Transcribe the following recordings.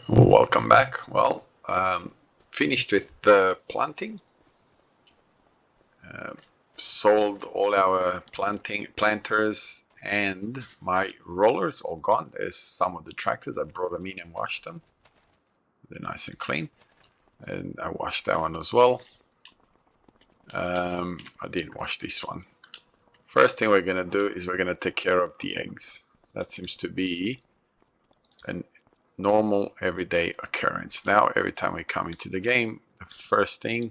Welcome back. Well, finished with the planting. Sold all our planters and my rollers all gone. There's some of the tractors. I brought them in and washed them. They're nice and clean. And I washed that one as well. I didn't wash this one. First thing we're going to do is we're going to take care of the eggs. That seems to be an normal everyday occurrence. Now every time we come into the game, the first thing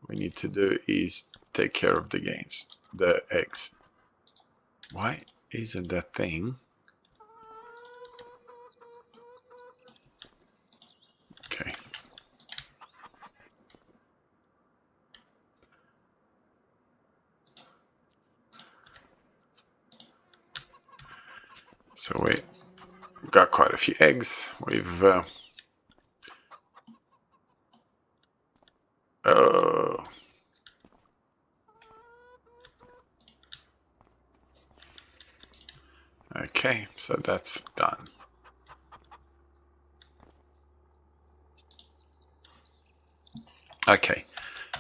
we need to do is take care of the eggs. Why isn't that thing? Okay. So we got quite a few eggs. We've oh. Okay, so that's done. Okay,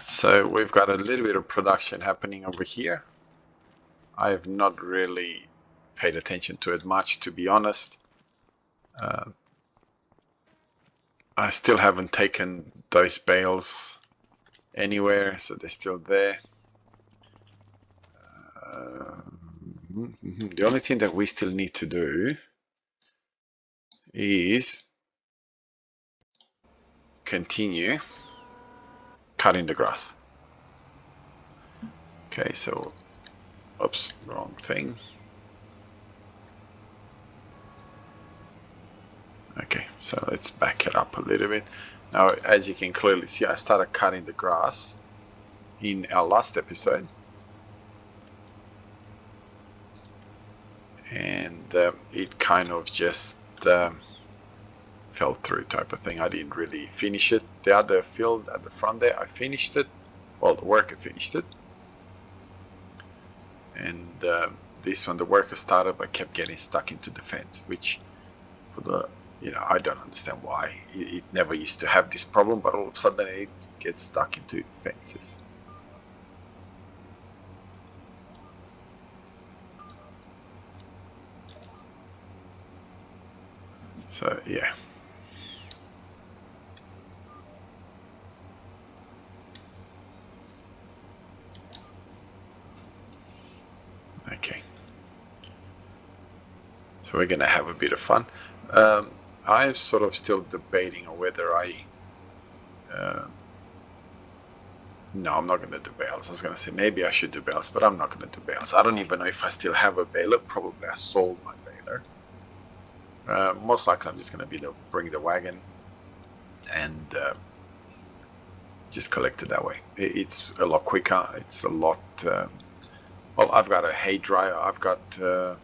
so we've got a little bit of production happening over here. I have not really paid attention to it much, to be honest. I still haven't taken those bales anywhere, so they're still there. The only thing that we still need to do is continue cutting the grass. Okay, so, oops, wrong thing. Okay, so let's back it up a little bit. Now, as you can clearly see, I started cutting the grass in our last episode. And it kind of just fell through type of thing. I didn't really finish it. The other field at the front there, I finished it. Well, the worker finished it. And this one, the worker started but kept getting stuck into the fence, which for the, I don't understand why. It never used to have this problem, but all of a sudden it gets stuck into fences. So, yeah. Okay. So we're going to have a bit of fun. I'm sort of still debating on whether no, I'm not going to do bales. I was going to say maybe I should do bales, but I'm not going to do bales. I don't even know if I still have a baler. Probably I sold my baler. Most likely I'm just going to bring the wagon and just collect it that way. It's a lot quicker. It's a lot... well, I've got a hay dryer. I've got... oh,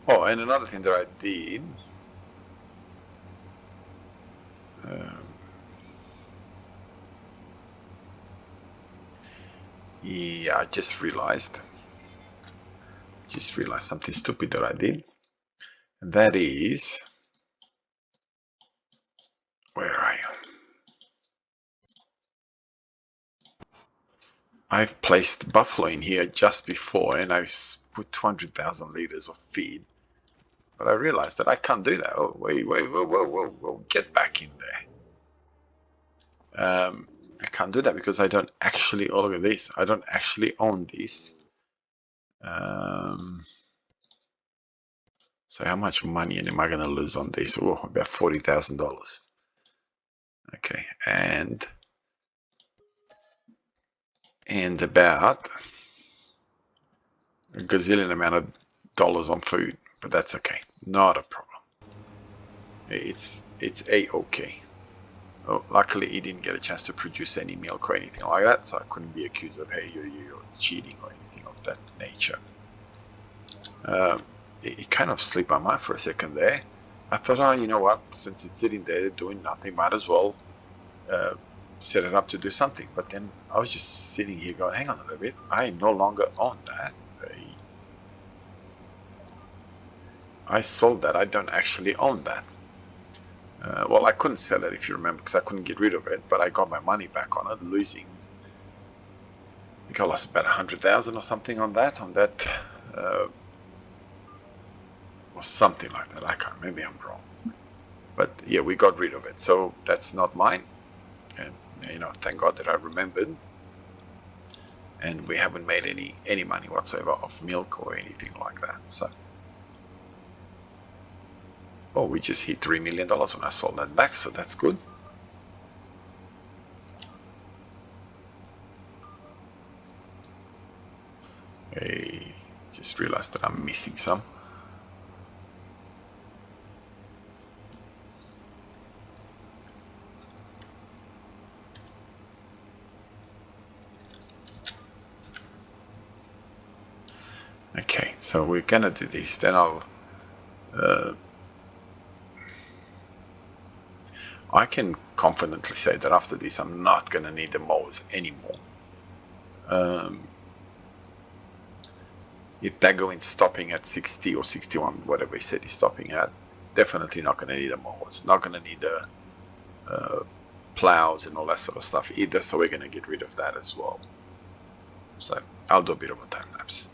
and another thing that I did... yeah, I just realized something stupid that I did. And that is... Where are you? I've placed buffalo in here just before, and I've put 200,000 liters of feed. But I realized that I can't do that. Oh, wait, whoa, get back in there. I can't do that because I don't actually, oh, look at this. I don't actually own this. So how much money am I going to lose on this? Oh, about $40,000. Okay, and about a gazillion amount of dollars on food, but that's okay, not a problem. It's a-okay. Oh, luckily he didn't get a chance to produce any milk or anything like that, so I couldn't be accused of, hey, you're cheating or anything of that nature. It kind of slipped my mind for a second there. I thought, oh, you know what, since it's sitting there doing nothing, might as well set it up to do something. But then I was just sitting here going, hang on a little bit, I no longer own that. I sold that. I don't actually own that. Well, I couldn't sell it, if you remember, because I couldn't get rid of it, but I got my money back on it, losing. I think I lost about 100,000 or something on that, or something like that. I can't remember, I'm wrong. But yeah, we got rid of it, so that's not mine. And you know, thank God that I remembered. And we haven't made any money whatsoever off milk or anything like that. So, oh, we just hit $3 million when I sold that back, so that's good. I just realized that I'm missing some. Okay, so we're gonna do this. Then I can confidently say that after this, I'm not gonna need the mowers anymore. If Daggerwin's stopping at 60 or 61, whatever he said he's stopping at, definitely not gonna need a mower. It's not gonna need plows and all that sort of stuff either. So we're gonna get rid of that as well. So I'll do a bit of a time lapse.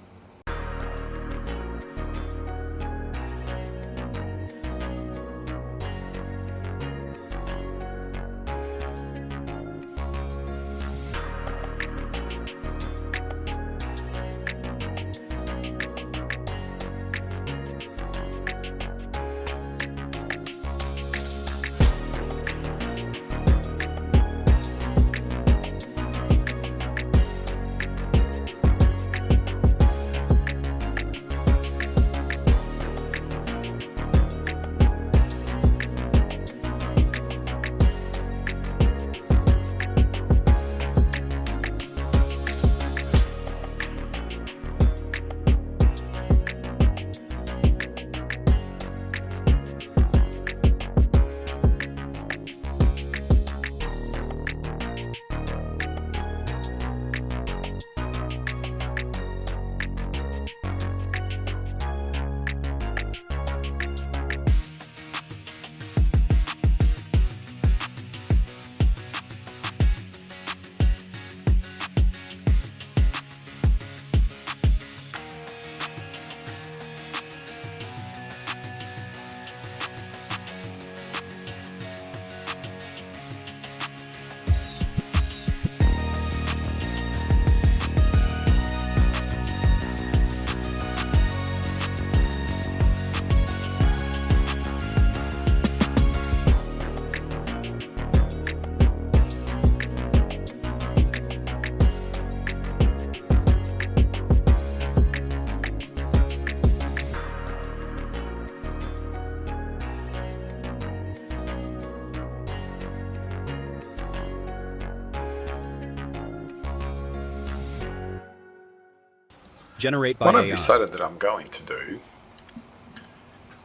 Generate by What AI. I've decided that I'm going to do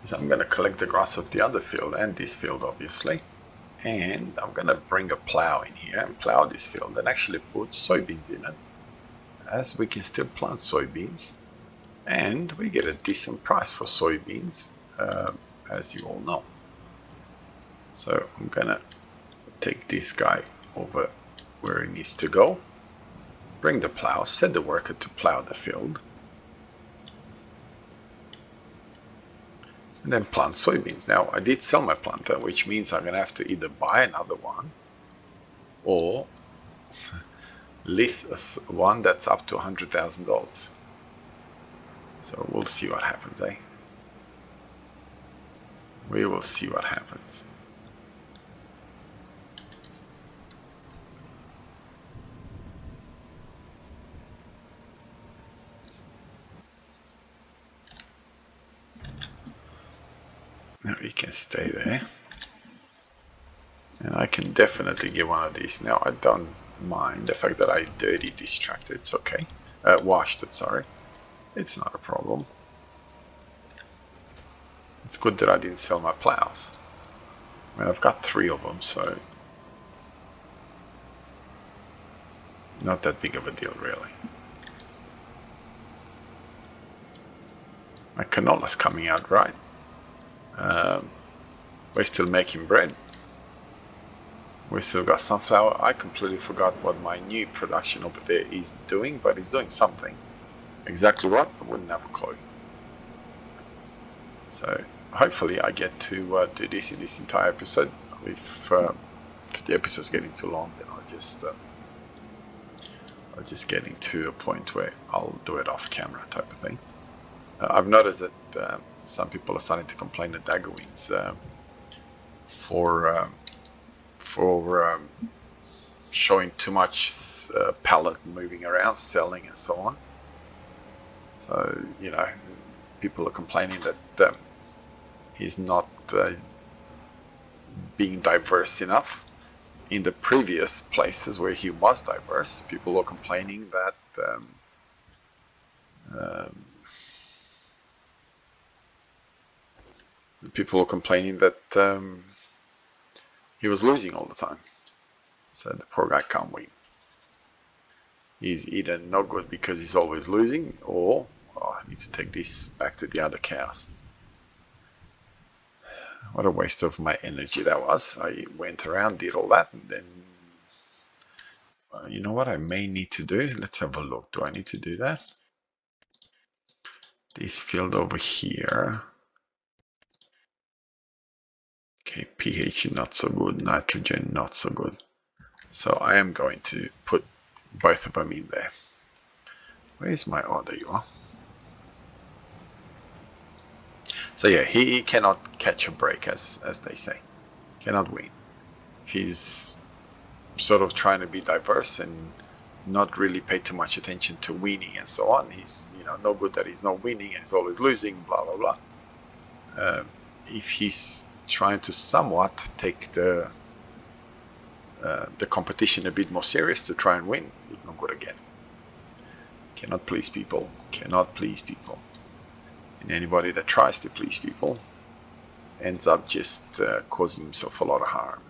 is I'm going to collect the grass of the other field and this field, obviously, and I'm going to bring a plow in here and plow this field and actually put soybeans in it, as we can still plant soybeans and we get a decent price for soybeans, as you all know. So I'm going to take this guy over where he needs to go, bring the plow, set the worker to plow the field, and then plant soybeans. Now, I did sell my planter, which means I'm going to have to either buy another one or lease one that's up to $100,000. So we'll see what happens, eh? We will see what happens. Now you can stay there. And I can definitely get one of these. Now I don't mind the fact that I dirty this tractor. It's okay. Washed it, sorry. It's not a problem. It's good that I didn't sell my plows. I mean, I've got 3 of them, so not that big of a deal, really. My canola's coming out right. We're still making bread. We still got sunflower. I completely forgot what my new production over there is doing, but it's doing something. Exactly what? I wouldn't have a clue. So hopefully I get to do this in this entire episode. If the episode's getting too long, then I'll just getting to a point where I'll do it off camera type of thing. I've noticed that some people are starting to complain that Daggerwins for showing too much pallet moving around, selling and so on. So, you know, people are complaining that he's not being diverse enough. In the previous places where he was diverse, people were complaining that he was losing all the time. So the poor guy can't win. He's either no good because he's always losing, or I need to take this back to the other cows. What a waste of my energy that was. I went around, did all that, and then you know what I may need to do? Let's have a look. Do I need to do that? This field over here. Okay, pH not so good, nitrogen not so good. So I am going to put both of them in there. Where is my, oh, there you are. So yeah, he cannot catch a break, as they say. Cannot win. He's sort of trying to be diverse and not really pay too much attention to winning and so on. He's, you know, no good that he's not winning and he's always losing, blah, blah, blah. If he's trying to somewhat take the competition a bit more serious to try and win, he's not good again. Cannot please people. Cannot please people. And anybody that tries to please people ends up just causing himself a lot of harm.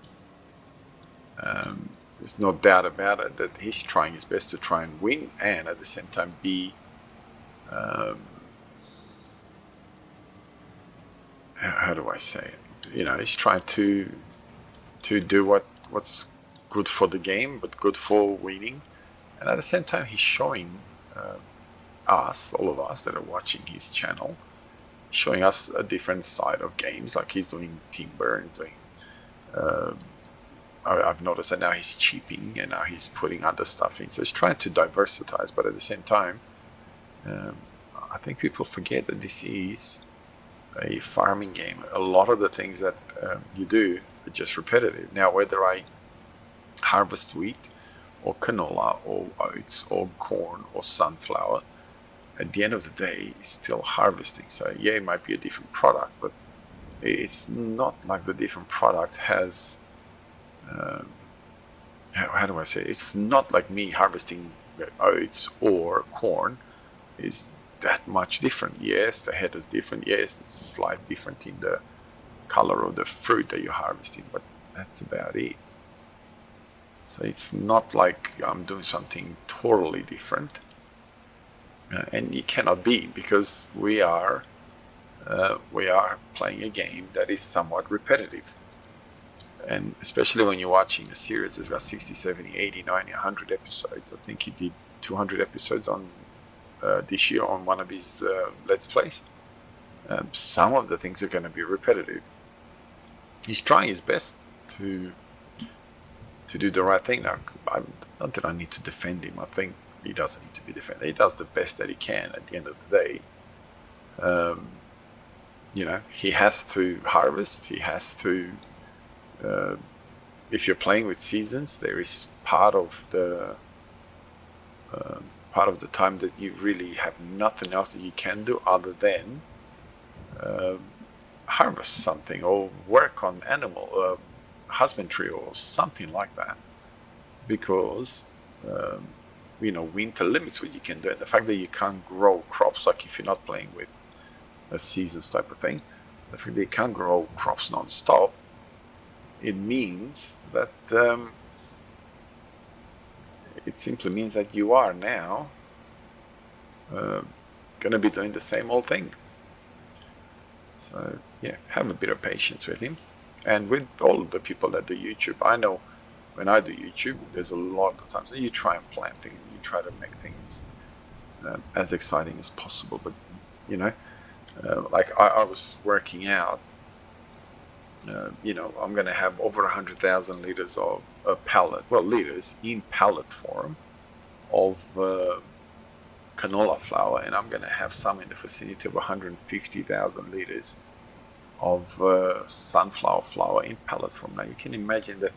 There's no doubt about it that he's trying his best to try and win and at the same time be how do I say it? You know, he's trying to do what's good for the game, but good for winning. And at the same time, he's showing us, all of us that are watching his channel, showing us a different side of games. Like he's doing timber and doing. I've noticed that now he's cheaping and now he's putting other stuff in. So he's trying to diversify, but at the same time, I think people forget that this is a farming game. A lot of the things that you do are just repetitive. Now, whether I harvest wheat or canola or oats or corn or sunflower, at the end of the day, it's still harvesting. So yeah, it might be a different product, but it's not like the different product has, how do I say it? It's not like me harvesting oats or corn is that much different. Yes, the head is different. Yes, it's a slight different in the color of the fruit that you're harvesting, but that's about it. So it's not like I'm doing something totally different. And it cannot be, because we are playing a game that is somewhat repetitive. And especially when you're watching a series that's got 60, 70, 80, 90, 100 episodes. I think he did 200 episodes on this year on one of his Let's Plays. Some of the things are going to be repetitive. He's trying his best to do the right thing. Now, not that I need to defend him. I think he doesn't need to be defended. He does the best that he can at the end of the day. You know, he has to harvest. He has to. If you're playing with seasons, there is part of the time that you really have nothing else that you can do other than harvest something or work on animal husbandry or something like that, because you know, winter limits what you can do, and the fact that you can't grow crops, like if you're not playing with a seasons type of thing, the fact that you can't grow crops non-stop, it means that it simply means that you are now going to be doing the same old thing. So yeah, have a bit of patience with him. And with all the people that do YouTube, I know when I do YouTube, there's a lot of times that you try and plan things, and you try to make things as exciting as possible. But you know, like I was working out. You know, I'm going to have over 100,000 liters of a pallet, well, liters in pallet form of canola flour, and I'm going to have some in the vicinity of 150,000 liters of sunflower flour in pallet form. Now you can imagine that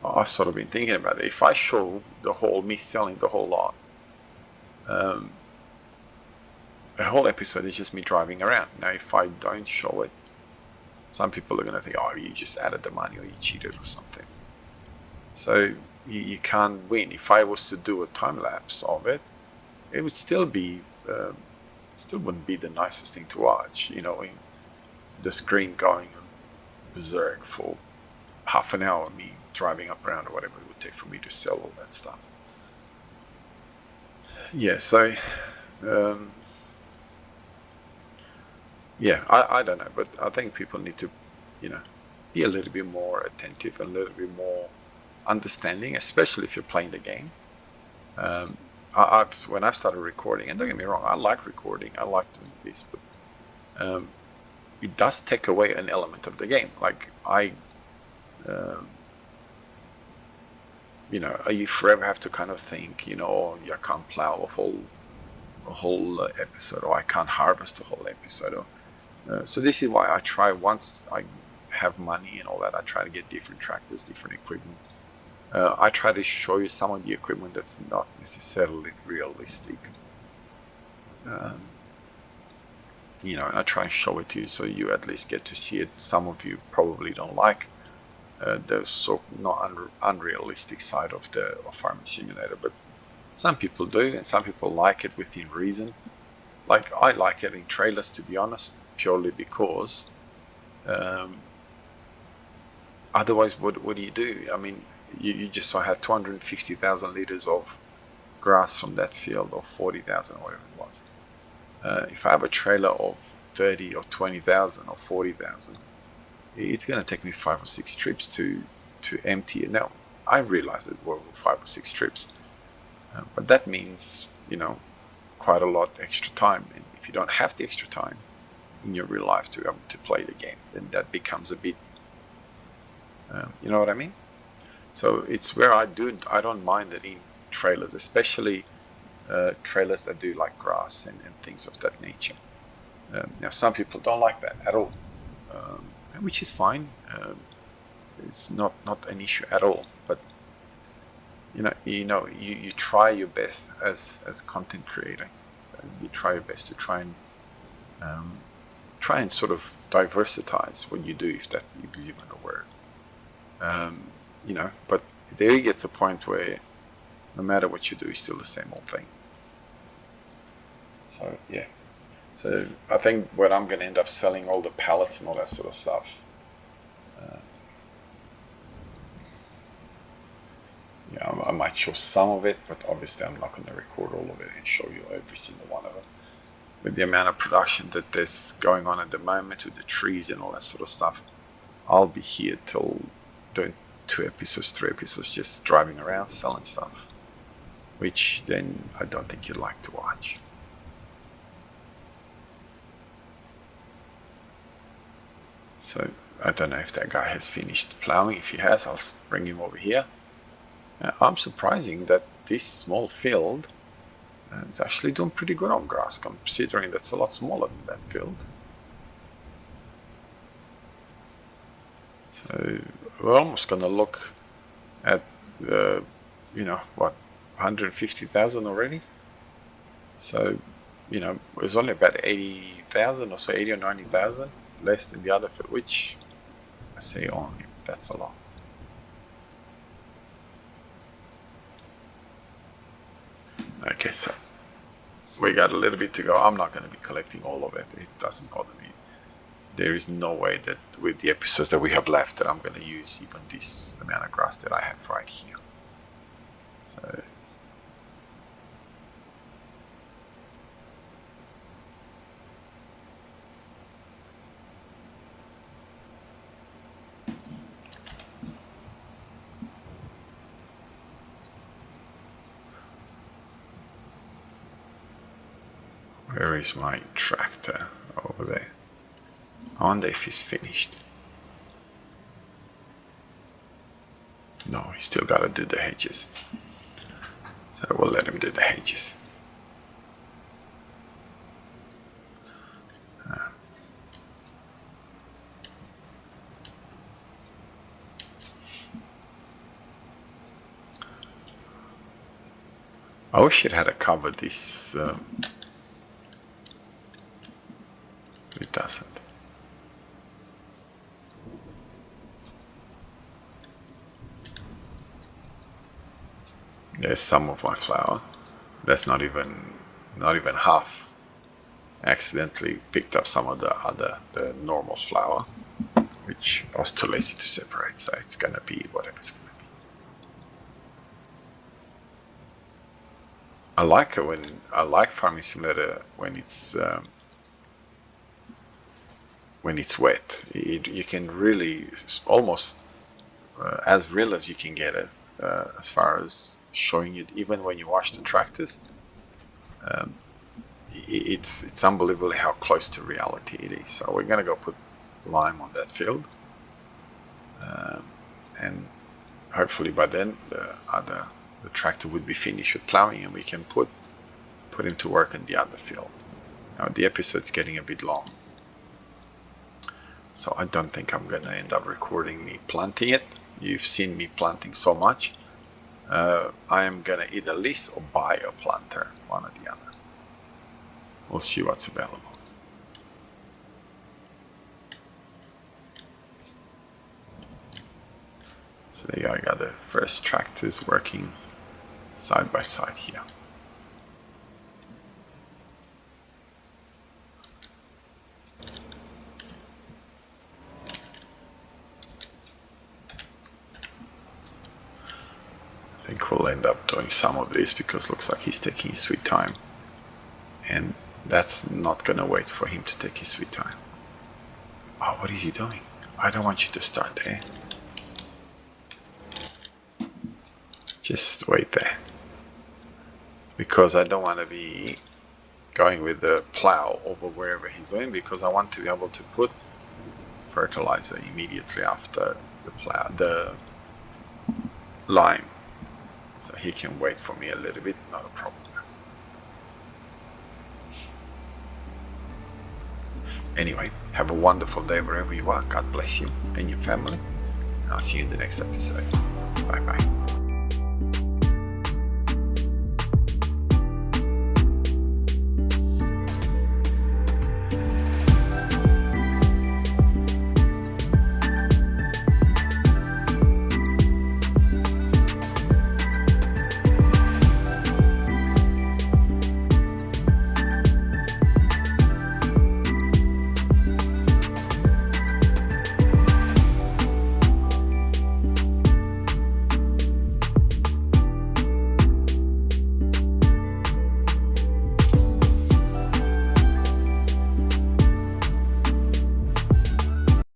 I've sort of been thinking about it. If I show the whole, me selling the whole lot, the whole episode is just me driving around. Now if I don't show it, some people are going to think, oh, you just added the money or you cheated or something. So you can't win. If I was to do a time lapse of it, it would still be, still wouldn't be the nicest thing to watch. You know, the screen going berserk for half an hour, me driving up around or whatever it would take for me to sell all that stuff. Yeah, so yeah, I don't know, but I think people need to, you know, be a little bit more attentive, a little bit more understanding, especially if you're playing the game. When I started recording, and don't get me wrong, I like recording, I like doing this, but it does take away an element of the game. Like you know, you forever have to kind of think, you know, oh, I can't plow a whole episode, or I can't harvest a whole episode. Or, so this is why I try, once I have money and all that, I try to get different tractors, different equipment. I try to show you some of the equipment that's not necessarily realistic. You know, and I try and show it to you so you at least get to see it. Some of you probably don't like the so not unrealistic side of the farming simulator, but some people do, and some people like it within reason. Like I like it in trailers, to be honest, purely because otherwise, what do you do? I mean, you just saw I had 250,000 liters of grass from that field, or 40,000, or whatever it was. If I have a trailer of 30 or 20,000 or 40,000, it's going to take me 5 or 6 trips to empty it. Now, I realize that we're 5 or 6 trips, but that means, you know, quite a lot extra time. And if you don't have the extra time in your real life to play the game, then that becomes a bit, you know what I mean? So it's where I don't mind it in trailers, especially trailers that do like grass and things of that nature. Now some people don't like that at all, which is fine. It's not an issue at all. But you try your best as a content creator. You try your best to try and sort of diversitize what you do, if that is even a word. You know, but there gets a point where no matter what you do, it's still the same old thing. So yeah, so I think what I'm going to end up selling all the pallets and all that sort of stuff. Yeah, I might show some of it, but obviously I'm not going to record all of it and show you every single one of them. With the amount of production that there's going on at the moment with the trees and all that sort of stuff, I'll be here till doing 2 episodes, 3 episodes, just driving around selling stuff, which then I don't think you'd like to watch. So I don't know if that guy has finished plowing. If he has, I'll bring him over here. I'm surprising that this small field is actually doing pretty good on grass, considering that's a lot smaller than that field. So we're almost going to look at, you know, what, 150,000 already. So, you know, there's only about 80,000 or so, 80 or 90,000 less than the other field, which I say only, that's a lot. Okay, so we got a little bit to go. I'm not going to be collecting all of it. It doesn't bother me. There is no way that with the episodes that we have left that I'm going to use even this amount of grass that I have right here. So Where is my tractor? Over there. I wonder if he's finished. No, he's still got to do the hedges. So we'll let him do the hedges. I wish it had covered this. It doesn't. There's some of my flour. That's not even half. Accidentally picked up some of the normal flour, which I was too lazy to separate. So it's gonna be whatever it's gonna be. I like Farming Simulator when it's wet. You can really almost as real as you can get it, as far as showing it. Even when you watch the tractors, it's unbelievable how close to reality it is. So we're gonna go put lime on that field, and hopefully by then the tractor would be finished with plowing, and we can put him to work in the other field. Now the episode's getting a bit long, so I don't think I'm gonna end up recording me planting it. You've seen me planting so much. I am gonna either lease or buy a planter, one or the other. We'll see what's available. So there you go, I got the first tractors working side by side here. I think we'll end up doing some of this because it looks like he's taking his sweet time, and that's not gonna wait for him to take his sweet time. Oh, what is he doing? I don't want you to start there. Just wait there, because I don't want to be going with the plow over wherever he's going, because I want to be able to put fertilizer immediately after the lime. So he can wait for me a little bit, not a problem. Anyway, have a wonderful day wherever you are. God bless you and your family. I'll see you in the next episode. Bye bye.